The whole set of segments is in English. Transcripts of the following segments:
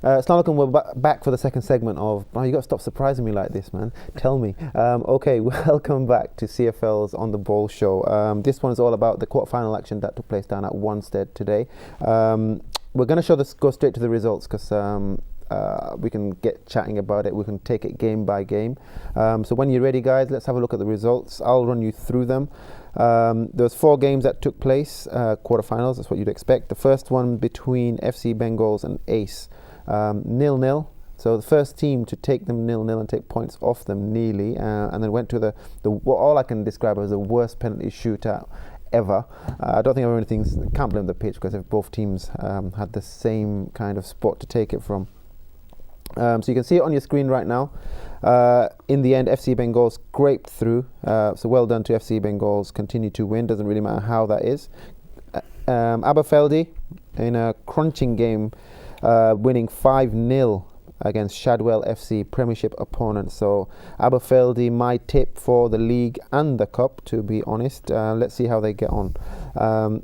Assalamualaikum, we're back for the second segment of... Oh, you got to stop surprising me like this, man. Tell me. Okay, welcome back to CFL's On The Ball show. This one is all about the quarter-final action that took place down at Wanstead today. We're going to go straight to the results because we can get chatting about it. We can take it game by game. So when you're ready, guys, let's have a look at the results. I'll run you through them. There was 4 games that took place, quarterfinals. That's what you'd expect. The first one between FC Bengals and Ace, 0-0. So the first team to take them 0-0 and take points off them nearly, and then went to the what all I can describe as the worst penalty shootout ever. I don't think I've anything. Can't blame the pitch because if both teams had the same kind of spot to take it from. So you can see it on your screen right now. In the end, FC Bengals scraped through. So well done to FC Bengals. Continue to win. Doesn't really matter how that is. Aberfeldy in a crunching game, winning 5-0 against Shadwell FC, Premiership opponent. So Aberfeldy, my tip for the league and the cup, to be honest. Let's see how they get on.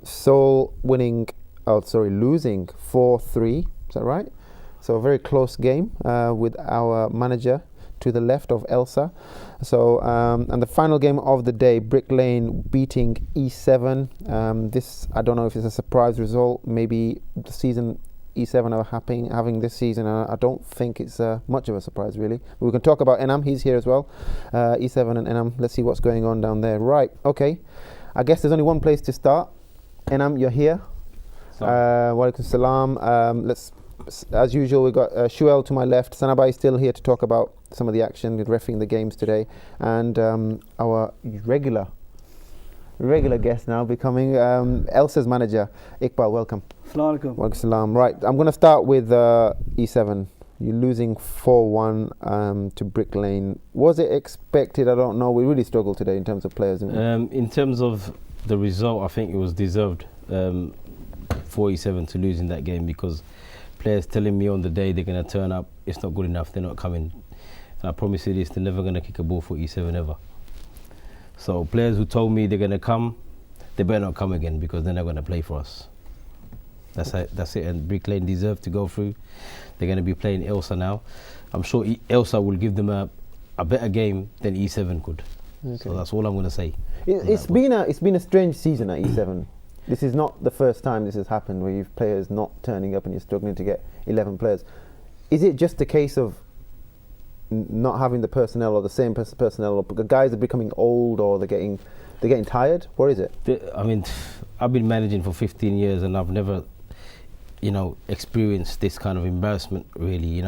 Seoul losing 4-3. Is that right? So a very close game with our manager to the left of Elsa. So and the final game of the day, Brick Lane beating E7. This, I don't know if it's a surprise result. Maybe the season E7 are having this season. I don't think it's much of a surprise really. We can talk about Enam. He's here as well. E7 and Enam. Let's see what's going on down there. Right. Okay. I guess there's only one place to start. Enam, you're here. Walaikum salam. Let's. As usual, we've got Shuel to my left. Sanabai is still here to talk about some of the action with refereeing the games today, and our regular guest now becoming Elsa's manager, Iqbal. Welcome. Assalamu alaikum. Walaikum salam. Right, I'm going to start with E7. You're losing 4-1 to Brick Lane. Was it expected? I don't know. We really struggled today in terms of players. In terms of the result, I think it was deserved for E7 to lose in that game because players telling me on the day they're going to turn up, it's not good enough, they're not coming. And I promise you this, they're never going to kick a ball for E7 ever. So players who told me they're going to come, they better not come again because they're not going to play for us. That's it. And Brick Lane deserve to go through. They're going to be playing Elsa now. I'm sure Elsa will give them a better game than E7 could. Okay. So that's all I'm going to say. It's been a strange season at E7. This is not the first time this has happened where you've players not turning up and you're struggling to get 11 players. Is it just a case of not having the personnel or the same personnel, or the guys are becoming old, or they're getting tired? What is it? I mean, I've been managing for 15 years and I've never, experienced this kind of embarrassment really.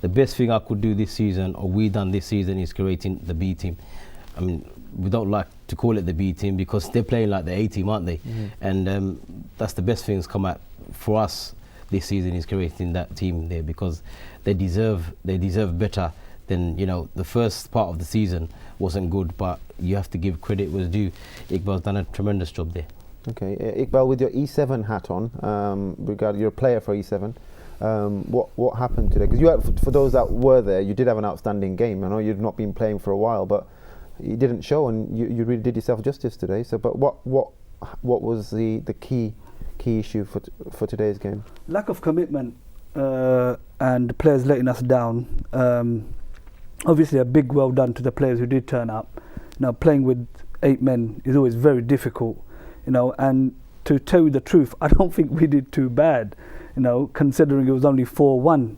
The best thing I could do this season, or we done this season, is creating the B team. I mean, we don't like to call it the B team because they're playing like the A team, aren't they? Mm-hmm. And that's the best things come out for us this season, is creating that team there, because they deserve better than, the first part of the season wasn't good, but you have to give credit where it's due. Iqbal's done a tremendous job there. Okay, Iqbal, with your E7 hat on, you're a player for E7. What happened today? Because for those that were there, you did have an outstanding game. I know you've not been playing for a while, but you didn't show, and you really did yourself justice today. So, but what was the key issue for today's game? Lack of commitment and players letting us down. Obviously, a big well done to the players who did turn up. Playing with 8 men is always very difficult. And to tell you the truth, I don't think we did too bad. Considering it was only 4-1.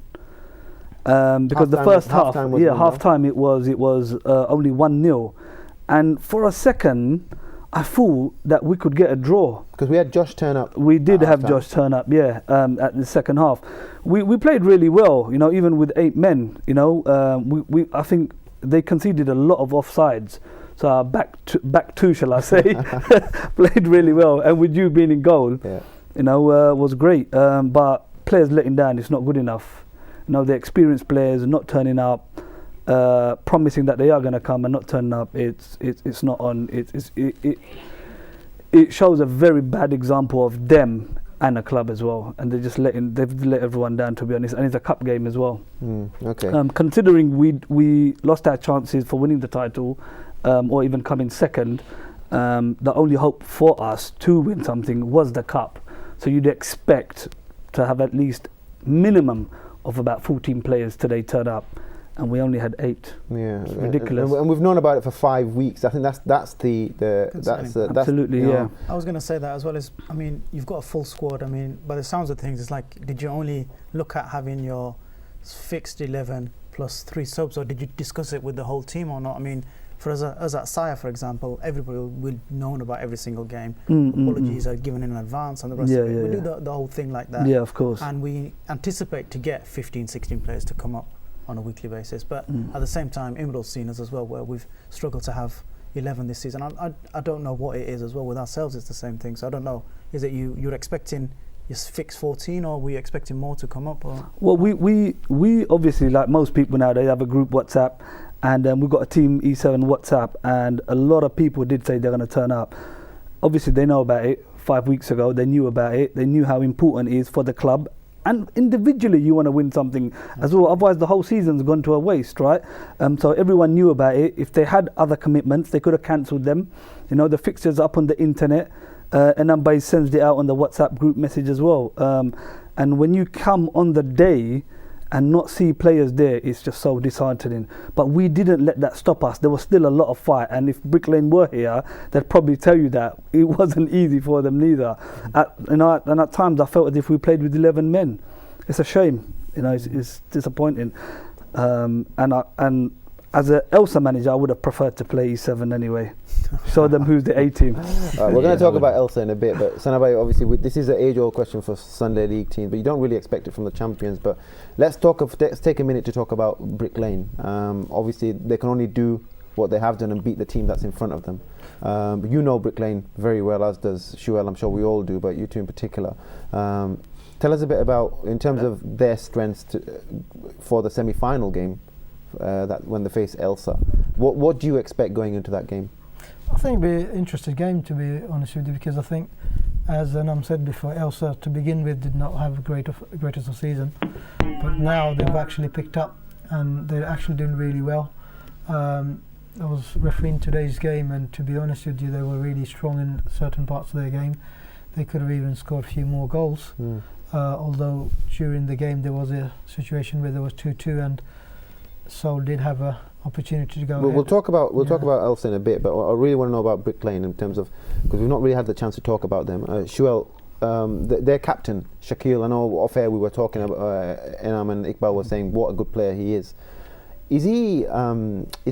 Because the first half time it was only 1-0, and for a second I thought that we could get a draw because we had Josh turn up. We did have Josh turn up, at the second half. We played really well, even with 8 men. I think they conceded a lot of offsides, so our back two, shall I say, played really well, and with you being in goal, was great. But players letting down, it's not good enough. The experienced players not turning up, promising that they are going to come and not turning up. It's not on. It shows a very bad example of them and a club as well, and they've let everyone down, to be honest. And it's a cup game as well. Okay. Considering we lost our chances for winning the title, or even coming second, the only hope for us to win something was the cup. So you'd expect to have at least minimum of about 14 players today turn up, and we only had 8. Yeah, It's ridiculous. And we've known about it for 5 weeks. I think that's Absolutely, you know, yeah. I was going to say that as well. As I mean, you've got a full squad. I mean, by the sounds of things, it's like, did you only look at having your fixed 11 plus 3 subs, or did you discuss it with the whole team or not? I mean, for us at Sire, for example, everybody will known about every single game. Apologies are given in advance and the rest of it. We do the whole thing like that. Yeah, of course. And we anticipate to get 15, 16 players to come up on a weekly basis. But at the same time, Imral's seen us as well, where we've struggled to have 11 this season. I don't know what it is as well. With ourselves, it's the same thing. So I don't know. Is it you're expecting your fixed 14, or are we expecting more to come up? Or? Well, we obviously, like most people now, they have a group WhatsApp, and we've got a Team E7 WhatsApp, and a lot of people did say they're going to turn up. Obviously, they know about it. 5 weeks ago, they knew about it. They knew how important it is for the club. And individually, you want to win something as well. Otherwise, the whole season's gone to a waste, right? So everyone knew about it. If they had other commitments, they could have cancelled them. You know, the fixtures are up on the internet, and Ambay sends it out on the WhatsApp group message as well. And when you come on the day and not see players there, it's just so disheartening. But we didn't let that stop us. There was still a lot of fight, and if Brick Lane were here, they'd probably tell you that it wasn't easy for them neither. And at times I felt as if we played with 11 men. It's a shame, you know. It's disappointing. And as an Elsa manager, I would have preferred to play E7 anyway. Show them who's the A team. We're going to talk about Elsa in a bit, but Sanabai, obviously, this is an age-old question for Sunday League teams, but you don't really expect it from the champions. But let's take a minute to talk about Brick Lane. Obviously, they can only do what they have done and beat the team that's in front of them. But you know Brick Lane very well, as does Shuel. I'm sure we all do, but you two in particular. Tell us a bit about, in terms of their strengths for the semi-final game, that when they face Elsa. What do you expect going into that game? I think it'll be an interesting game, to be honest with you, because I think, as Anam said before, Elsa to begin with did not have a greatest of season, but now they've actually picked up and they're actually doing really well. I was refereeing today's game, and to be honest with you, they were really strong in certain parts of their game. They could have even scored a few more goals, although during the game there was a situation where there was 2-2 and Seoul did have a opportunity to go ahead. We'll talk about Elsa in a bit, but I really want to know about Brick Lane in terms of, because we've not really had the chance to talk about them. Shuel, their captain Shakil, I know off air we were talking about, Enam and Iqbal were saying what a good player he is. Is he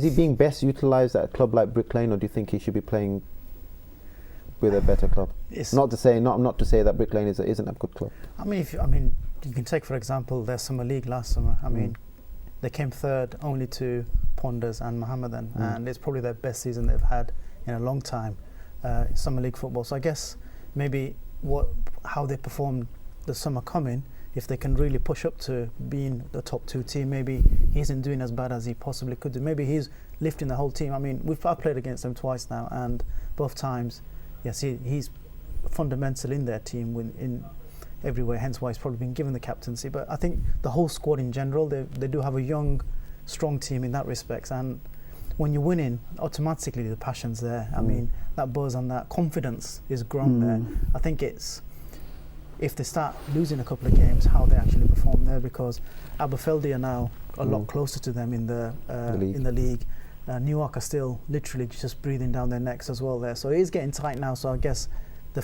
being best utilised at a club like Brick Lane, or do you think he should be playing with a better club? Not to say that Brick Lane isn't a good club. I mean, you can take for example their summer league last summer. I mean, they came third only to Ponders and Mohammedan, and it's probably their best season they've had in a long time, summer league football. So I guess maybe how they performed the summer coming, if they can really push up to being the top 2 team, maybe he isn't doing as bad as he possibly could do. Maybe he's lifting the whole team. I mean, I've played against them twice now, and both times, yes, he's fundamental in their team in every way, hence why he's probably been given the captaincy. But I think the whole squad in general, they do have a young, strong team in that respect, and when you're winning, automatically the passion's there. I mean, that buzz and that confidence is grown there. I think it's, if they start losing a couple of games, how they actually perform there, because Aberfeldy are now a lot closer to them in the league. Newark are still literally just breathing down their necks as well there. So it is getting tight now. So I guess the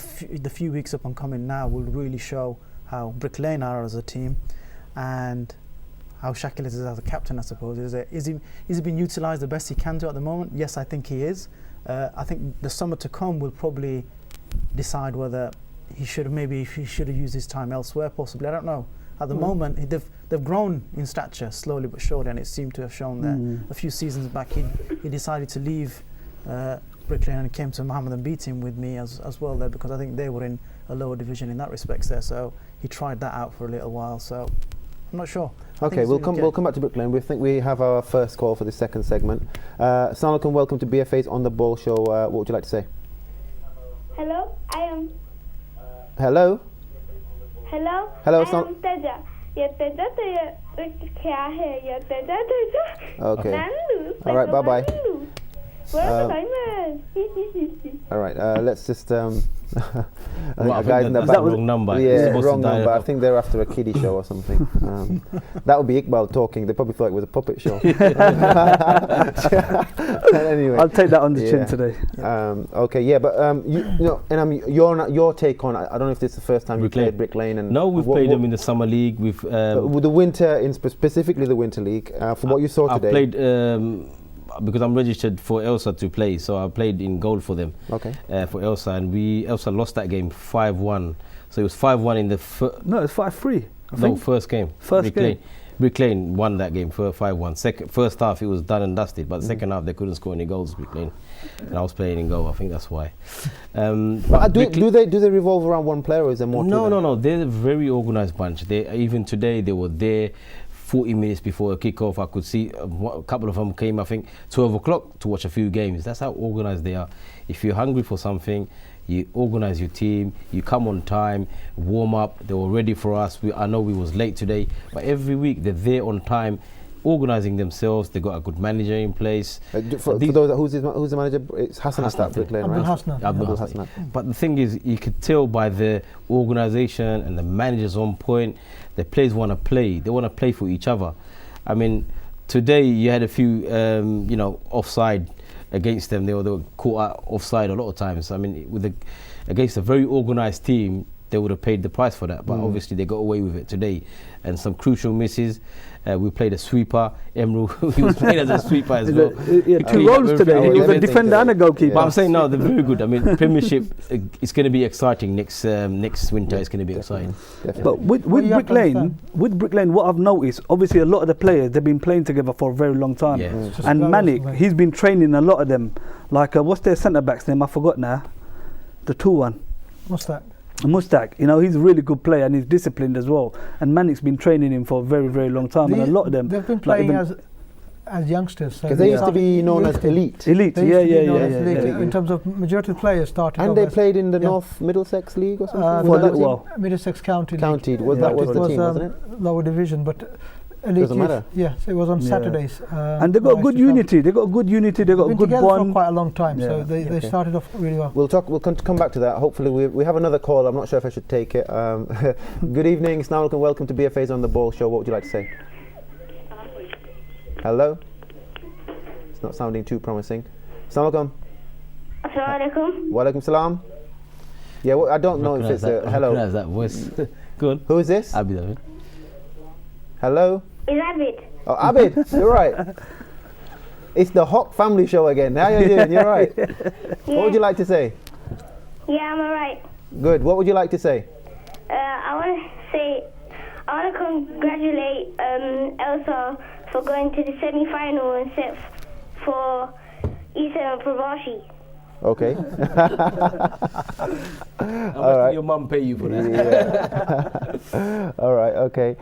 few weeks up and coming now will really show how Brick Lane are as a team, and how Shakil is as a captain, I suppose. Is he being utilised the best he can do at the moment? Yes, I think he is. I think the summer to come will probably decide whether he should have used his time elsewhere, possibly. I don't know. At the moment, they've grown in stature slowly but surely, and it seemed to have shown there. A few seasons back, he decided to leave Brick Lane and came to Mohammed and beat him with me as well there, because I think they were in a lower division in that respect there. So he tried that out for a little while. So I'm not sure. Okay, we'll come back to Brick Lane. We think we have our first call for the second segment. Assalamu alaikum, welcome to BFA's On The Ball show. What would you like to say? Hello, I am. Hello? Hello, Hello, I am Teja. Okay. All right, bye-bye. All right, let's just I Well, I think the guys in think the that's back. the wrong number. It's Yeah, supposed to wrong die number. I at- think they're after a kiddie show or something. That would be Iqbal talking. They probably thought it was a puppet show. Anyway, I'll take that on the Yeah. chin today. okay, yeah, but you know, and your take on. I don't know if this is the first time you Brick Lane. played Brick Lane. And No, we've what- played what- them in the summer league. We've with the winter, specifically the winter league. From what you saw I've today. played because I'm registered for Elsa to play, so I played in goal for them. Okay. For Elsa, and Elsa lost that game 5-1. So it was 5-1 in the No, it's 5-3. first game. First game. Brick Lane won that game for 5-1. First half it was done and dusted, but the second half they couldn't score any goals. Brick Lane, and I was playing in goal. I think that's why. But do they revolve around one player, or is there more? No. They're a very organised bunch. They even today they were there 40 minutes before a kickoff. I could see a couple of them came, I think, 12 o'clock to watch a few games. That's how organised they are. If you're hungry for something, you organise your team, you come on time, warm up. They were ready for us. I know we was late today, but every week they're there on time, organising themselves. They got a good manager in place. For those, who's the manager? It's Hassan Astat, Brick Lane, Abdul right? Hassan. Abdul Hassan. But the thing is, you could tell by the organisation and the managers on point, the players want to play. They want to play for each other. I mean, today you had a few, offside against them. They were caught out offside a lot of times. I mean, against a very organised team, they would have paid the price for that. But obviously they got away with it today. And some crucial misses. We played a sweeper. Emru, he was playing as a sweeper as well. Yeah, two roles today. He was a defender and a goalkeeper. But I'm saying no, they're very good. I mean, Premiership, it's going to be exciting next winter. It's going to be exciting. Definitely. But with Well, you have Brick Lane, what I've noticed, obviously a lot of the players, they've been playing together for a very long time. Yeah. It's just And flowers Manik, away. he's been training a lot of them. Like, what's their centre-back's name? I forgot now. The tall one. What's that? Mustak, he's a really good player and he's disciplined as well. And Manik's been training him for a very, very long time. And a lot of them, They've been like playing even as youngsters. So Because they used to be known as elite. elite. They Yeah, used to yeah, be known yeah, as yeah, elite. yeah. In terms of majority of players started And off they as played in the yeah. North Middlesex League or something? For a Was that little team? while. Middlesex County. County, League. that was the team, um, wasn't it? Lower division, but elite Doesn't youth. matter. Yeah, so it was on Yeah. Saturdays. And they got I good used to come. unity. They got good unity. They got Been good together for bond. quite a long time, Yeah. so they Okay. started off really well. We'll come back to that. Hopefully, we have another call. I'm not sure if I should take it. Good evening, Assalamu alaikum. Welcome to BFA's On the Ball show. What would you like to say? Hello? It's not sounding too promising. Assalamu alaikum. Assalamualaikum. Wa alaikum salam. Yeah, I don't know if it's a hello. Recognize that voice. Go on. Who is this? Abid, I mean. Hello? Is Abid? Oh, Abid, you're right. It's the Hawk family show again. How you doing? You're right. What would you like to say? Yeah, I'm alright. Good. What would you like to say? I want to congratulate Elsa for going to the semi-final and set for Isa and Pravashi. Okay. All right. Your mum pay you for that. Yeah. All right. Okay.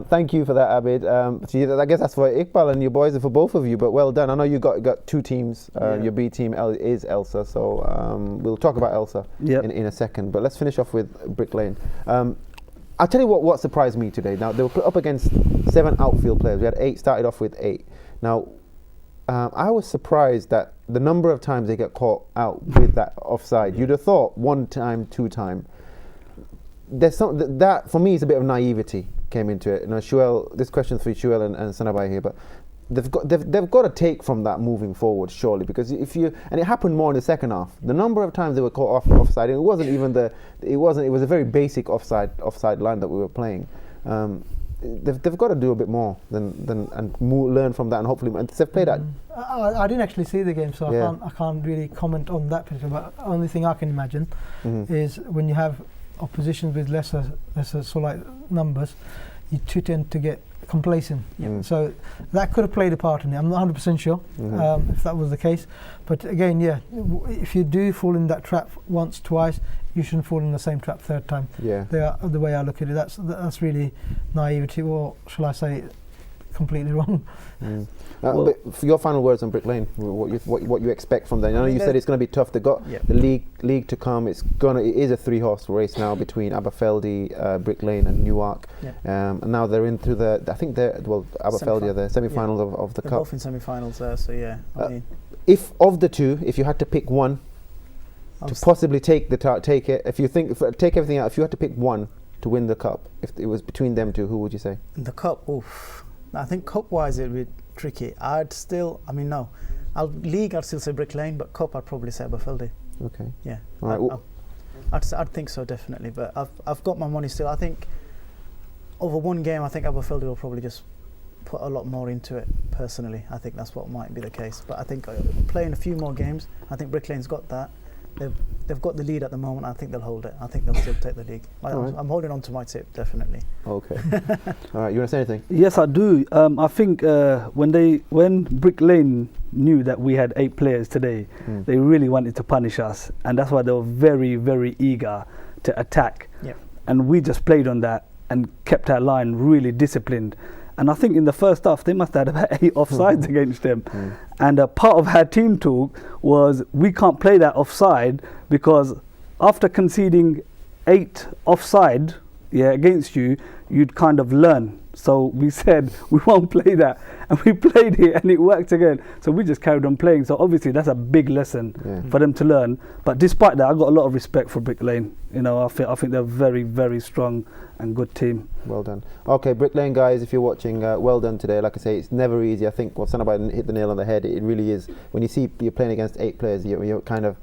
Thank you for that, Abid. So I guess that's for Iqbal and your boys and for both of you. But well done. I know you got two teams. Your B team is Elsa. So we'll talk about Elsa in a second. But let's finish off with Brick Lane. I'll tell you what surprised me today. Now they were put up against 7 outfield players. We had 8. Started off with 8. Now I was surprised that the number of times they get caught out with that offside. You'd have thought 1 time, 2 time. There's some that for me is a bit of naivety came into it. Now, Shuel, this question's for Shuel and Sanabai here, but they've got to take from that moving forward, surely, because and it happened more in the second half. The number of times they were caught offside, and it wasn't even it was a very basic offside line that we were playing. They've got to do a bit more learn from that, and hopefully they've played that. I didn't actually see the game, so Yeah. I can't really comment on that particular. But only thing I can imagine is when you have opposition with lesser sort of like numbers, you tend to get complacent. So that could have played a part in it. I'm not 100% sure if that was the case. But again, if you do fall in that trap once, twice, you shouldn't fall in the same trap third time. Yeah. The way I look at it, that's really naivety, or shall I say, completely wrong. But for your final words on Brick Lane, what you expect from them? I know you said it's going to be tough. They got the league to come. It is a 3-horse race now between Aberfeldy, Brick Lane, and Newark. And now they're into Aberfeldy are the semi-finals of the They're cup. both in semi-finals there, so yeah. I mean, If of the two, if you had to pick one, to possibly take it. If you take everything out, if you had to pick one to win the cup, if it was between them two, who would you say? The cup, oof. I think cup-wise it'd be tricky. I'd still say Brick Lane, but cup I'd probably say Aberfeldy. Okay. Yeah. All right. I'd think so, definitely. But I've got my money still. I think over one game, I think Aberfeldy will probably just put a lot more into it. Personally, I think that's what might be the case. But I think playing a few more games, I think Brick Lane's got that. They've got the lead at the moment. I think they'll hold it. I think they'll still take the league. I'm holding on to my tip, definitely. Okay. All right. You want to say anything? Yes, I do. I think when Brick Lane knew that we had 8 players today, they really wanted to punish us, and that's why they were very, very eager to attack. Yep. And we just played on that and kept our line really disciplined. And I think in the first half, they must have had about 8 offsides against them. And part of our team talk was, we can't play that offside because after conceding 8 offside against you, you'd kind of learn. So we said, we won't play that. And we played it and it worked again. So we just carried on playing. So obviously that's a big lesson for them to learn. But despite that, I got a lot of respect for Brick Lane. You know, I think they're a very, very strong and good team. Well done. Okay, Brick Lane guys, if you're watching, well done today. Like I say, it's never easy. I think what Sanabay hit the nail on the head. It really is. When you see you're playing against 8 players, you're kind of.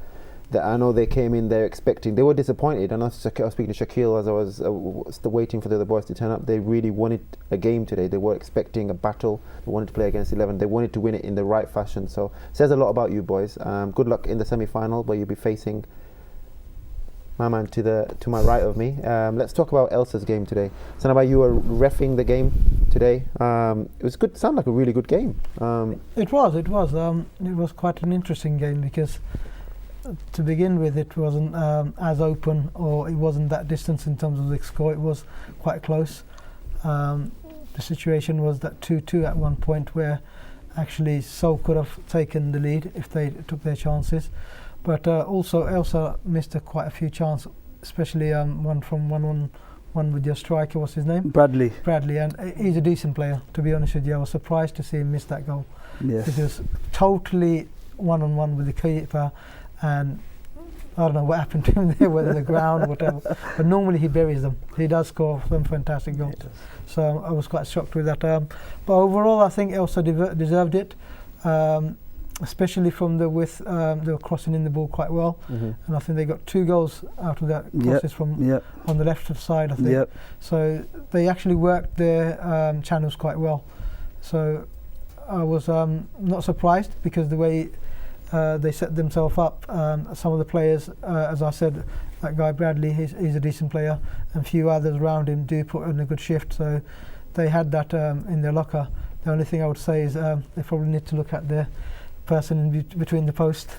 I know they came in there expecting. They were disappointed. And I was speaking to Shaquille as I was still waiting for the other boys to turn up. They really wanted a game today. They were expecting a battle. They wanted to play against 11. They wanted to win it in the right fashion. So it says a lot about you boys. Good luck in the semi-final where you'll be facing my man to my right of me. Let's talk about Elsa's game today. Sanabay, you were reffing the game today. It was good. Sounded like a really good game. It was. It was quite an interesting game because, to begin with, it wasn't as open, or it wasn't that distance in terms of the score. It was quite close. The situation was that 2-2 at one point, where actually Seoul could have taken the lead if they took their chances. But also Elsa missed quite a few chances, especially one from 1-1 with your striker. What's his name? Bradley, and he's a decent player, to be honest with you. I was surprised to see him miss that goal. Yes. It was totally 1-on-1 with the keeper, and I don't know what happened to him there, whether the ground or whatever. But normally he buries them. He does score some fantastic goals. So I was quite shocked with that. But overall, I think Elsa deserved it. Especially from the width, they were crossing in the ball quite well, and I think they got 2 goals out of that crosses from on the left side, I think. So they actually worked their channels quite well. So I was not surprised, because the way they set themselves up, some of the players, as I said, that guy Bradley, he's a decent player, and a few others around him do put in a good shift. So they had that in their locker. The only thing I would say is they probably need to look at their person in between the post.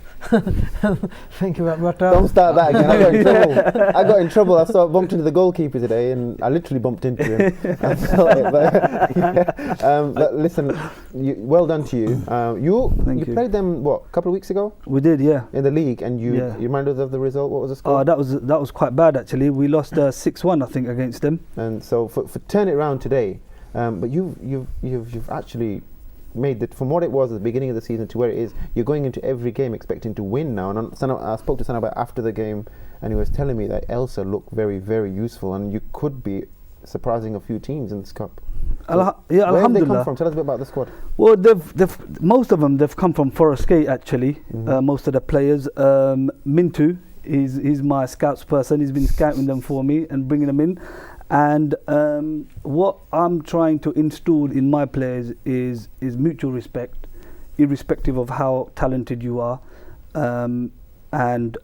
Think about what. Don't start that again. I got in trouble. I got in trouble. I bumped into the goalkeeper today, and I literally bumped into him. I felt it, but listen, well done to you. You played them a couple of weeks ago? We did, yeah. In the league, and you remind us of the result. What was the score? That was quite bad actually. We lost 6-1, I think, against them. And so for turn it around today, but you've actually made it from what it was at the beginning of the season to where it is. You're going into every game expecting to win now. And I spoke to Sanabay after the game, and he was telling me that Elsa looked very, very useful, and you could be surprising a few teams in this cup. So where have they come from? Tell us a bit about the squad. Well, most of them they've come from Forest Gate actually. Most of the players. Mintu, he's my scouts person. He's been scouting them for me and bringing them in. And what I'm trying to install in my players is mutual respect, irrespective of how talented you are, and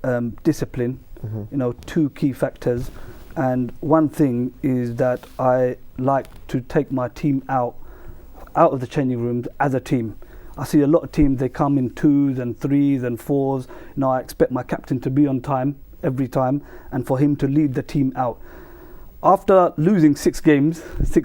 discipline. You know, 2 key factors. And one thing is that I like to take my team out of the changing rooms as a team. I see a lot of teams, they come in 2s and 3s and 4s. You know, I expect my captain to be on time every time, and for him to lead the team out. After losing 6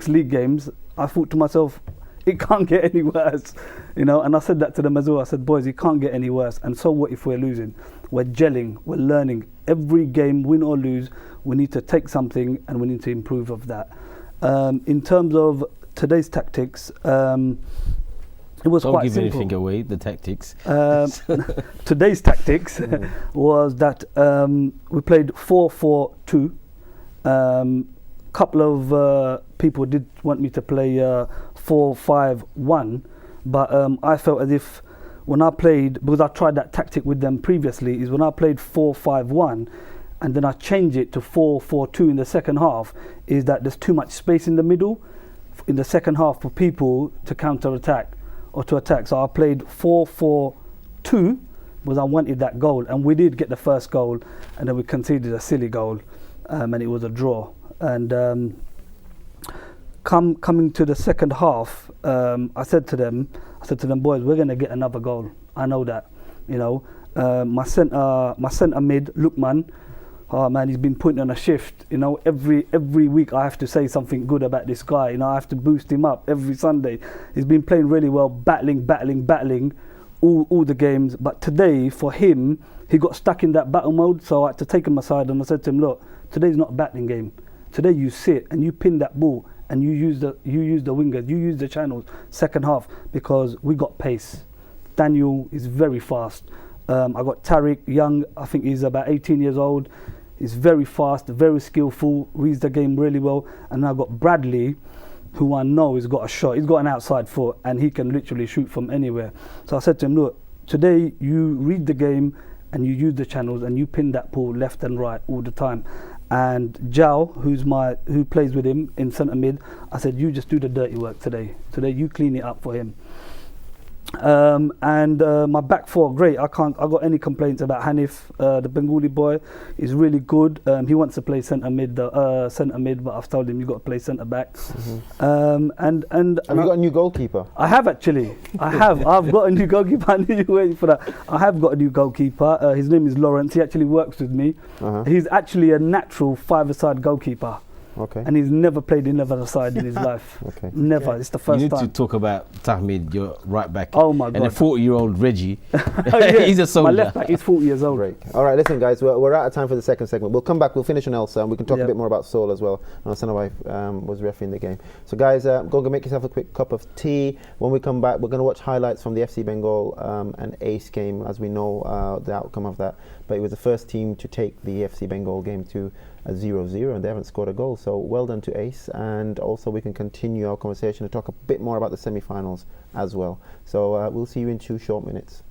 league games, I thought to myself, it can't get any worse, you know. And I said that to them as well. I said, boys, it can't get any worse. And so what if we're losing? We're gelling, we're learning. Every game, win or lose, we need to take something and we need to improve of that. In terms of today's tactics, It was Don't quite give simple. anything away, the tactics. Today's tactics was that we played 4-4-2. Couple of people did want me to play 4-5-1, but I felt as if when I played, because I tried that tactic with them previously, is when I played 4-5-1 and then I changed it to 4-4-2 in the second half, is that there's too much space in the middle in the second half for people to counter-attack or to attack. So I played 4-4-2 because I wanted that goal, and we did get the first goal, and then we conceded a silly goal, and it was a draw. And coming to the second half, I said to them, boys, we're going to get another goal. I know that, you know. My centre mid, Lukman, oh man, he's been putting on a shift. You know, every week I have to say something good about this guy. You know, I have to boost him up every Sunday. He's been playing really well, battling all the games. But today, for him, he got stuck in that battle mode. So I had to take him aside and I said to him, look, today's not a battling game. Today you sit and you pin that ball and you use the wingers, you use the channels second half, because we got pace. Daniel is very fast. I got Tariq Young, I think he's about 18 years old. He's very fast, very skillful, reads the game really well. And I've got Bradley, who I know has got a shot. He's got an outside foot and he can literally shoot from anywhere. So I said to him, look, today you read the game and you use the channels and you pin that ball left and right all the time. And Zhao, who plays with him in centre mid, I said, you just do the dirty work today. Today you clean it up for him. And my back four, great. I got any complaints about Hanif, the Bengali boy. He's really good. He wants to play centre mid, but I've told him you got to play centre back. And have you got a new goalkeeper? I have actually. I've got a new goalkeeper. I knew you were waiting for that. I have got a new goalkeeper. His name is Lawrence. He actually works with me. He's actually a natural five-a-side goalkeeper. Okay. And he's never played in another side in his life. Okay. Never. It's the first You need time. to talk about Tahmid, your right back. Oh my God. And a 40-year-old Reggie. Yeah. He's a soldier. My left back is 40 years old. Great. All right, listen, guys, we're out of time for the second segment. We'll come back. We'll finish on Elsa, and we can talk a bit more about Seoul as well. And Sanawai was refereeing the game. So, guys, go make yourself a quick cup of tea. When we come back, we're going to watch highlights from the FC Bengal and Ace game, as we know the outcome of that. But it was the first team to take the FC Bengal game to a 0-0, and they haven't scored a goal. So well done to Ace, and also we can continue our conversation to talk a bit more about the semi-finals as well. So we'll see you in 2 short minutes.